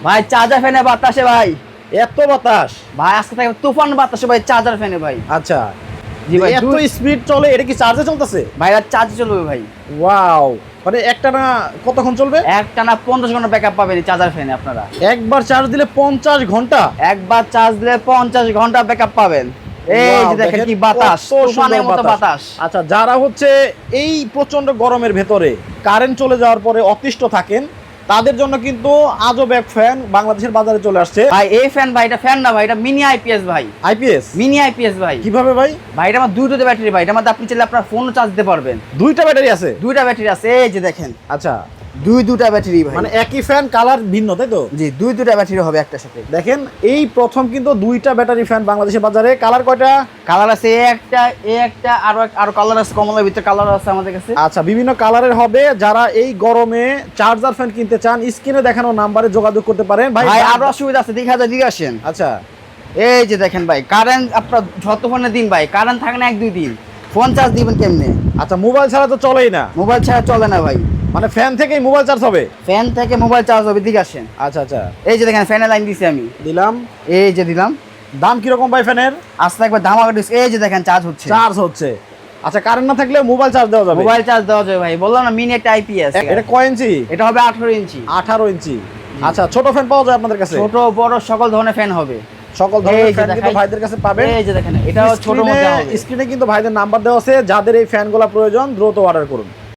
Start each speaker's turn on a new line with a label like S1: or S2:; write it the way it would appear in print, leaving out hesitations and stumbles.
S1: ভাই চার্জার ফ্যানে বাতাসে ভাই,
S2: এত বাতাস
S1: ভাই আজকে থেকে তুফান বাতাসে ভাই চার্জার ফ্যানে ভাই।
S2: আচ্ছা
S1: জি ভাই,
S2: এত স্পিড চলে, এটা কি চার্জে চলতেছে?
S1: ভাই আর চার্জে চলবে ভাই।
S2: ওয়াও, মানে একটা না কতক্ষণ চলবে?
S1: একটানা 50 ঘন্টা ব্যাকআপ পাবেন এই চার্জার ফ্যানে আপনারা।
S2: একবার চার্জ দিলে 50 ঘন্টা?
S1: একবার চার্জ দিলে 50 ঘন্টা ব্যাকআপ পাবেন। এই
S2: Wow,
S1: যে দেখেন কি বাতাস,
S2: কত সুন্দর
S1: তুফানের মতো বাতাস।
S2: আচ্ছা, যারা হচ্ছে এই প্রচন্ড গরমের ভেতরে কারেন্ট চলে যাওয়ার পরে অতিষ্ঠ থাকেন, তাদের জন্য কিন্তু আজব এক ফ্যান বাংলাদেশের বাজারে চলে আসছে।
S1: ভাই এই ফ্যান ভাই, এটা ফ্যান না ভাই, এটা মিনি আইপিএস ভাই।
S2: আইপিএস?
S1: মিনি আইপিএস ভাই।
S2: কিভাবে ভাই?
S1: ভাই এটা আমার দুটো ব্যাটারি ভাই, এটা মধ্যে আপনি চাইলে আপনার ফোনও চার্জ দিতে পারবেন।
S2: দুইটা ব্যাটারি আছে?
S1: দুইটা ব্যাটারি আছে, এই যে দেখেন।
S2: আচ্ছা,
S1: দুইটা ব্যাটারি ভাই,
S2: মানে একই ফ্যান, কালার ভিন্ন, তাই তো?
S1: জি দুইটা ব্যাটারি হবে একটার সাথে।
S2: দেখেন, এই প্রথম কিন্তু দুইটা ব্যাটারি ফ্যান বাংলাদেশের বাজারে। কালার কয়টা?
S1: কালার আছে একটা আরো কালার আছে, কমলার ভিতরে কালার আছে আমাদের কাছে।
S2: আচ্ছা, বিভিন্ন কালারের হবে। যারা এই গরমে চার্জার ফ্যান কিনতে চান, স্ক্রিনে দেখানো নাম্বারে যোগাযোগ করতে পারেন।
S1: ভাই আরো অসুবিধা আছে, দেখা যায় দিকে আসেন।
S2: আচ্ছা,
S1: এই যে দেখেন ভাই, কারেন্ট আপনার যত ফোনে দিন ভাই, কারেন্ট থাকে না 1-2 দিন, ফোন চার্জ দিবেন কেমনে?
S2: আচ্ছা, মোবাইল ছাড়া তো চলেই না?
S1: মোবাইল ছাড়া চলে না ভাই,
S2: মানে ফ্যান থেকেই মোবাইল চার্জ হবে?
S1: ফ্যান থেকে মোবাইল চার্জ হবে, দিকে আসেন।
S2: আচ্ছা আচ্ছা,
S1: এই যে দেখেন ফ্যানের লাইন দিছি আমি,
S2: দিলাম।
S1: এই যে দিলাম।
S2: দাম কিরকম ভাই ফ্যানের?
S1: আস্তে একবার ধামাকা দিছি, এই যে দেখেন চার্জ হচ্ছে।
S2: চার্জ হচ্ছে। আচ্ছা, কারেন্ট না থাকলে মোবাইল চার্জ দেওয়া যাবে?
S1: মোবাইল চার্জ দেওয়া যাবে ভাই, বললাম না মিনি একটা আইপিএস।
S2: এটা কয় ইঞ্চি?
S1: এটা হবে 18 ইঞ্চি।
S2: 18 ইঞ্চি। আচ্ছা, ছোট ফ্যান পাওয়া যায় আপনাদের কাছে?
S1: ছোট বড় সকল ধরনের ফ্যান হবে।
S2: সকল
S1: এই
S2: ধরনের
S1: যে
S2: ফ্যান কিন্তু
S1: দেখাই।
S2: ভাইদের কাছে পাবেন।
S1: এই যে দেখেন, এটা ছোট মধ্যে হবে।
S2: স্ক্রিনে কিন্তু ভাইদের নাম্বার দেওয়া আছে, যাদের এই ফ্যানগুলো প্রয়োজন দ্রুত অর্ডার করুন।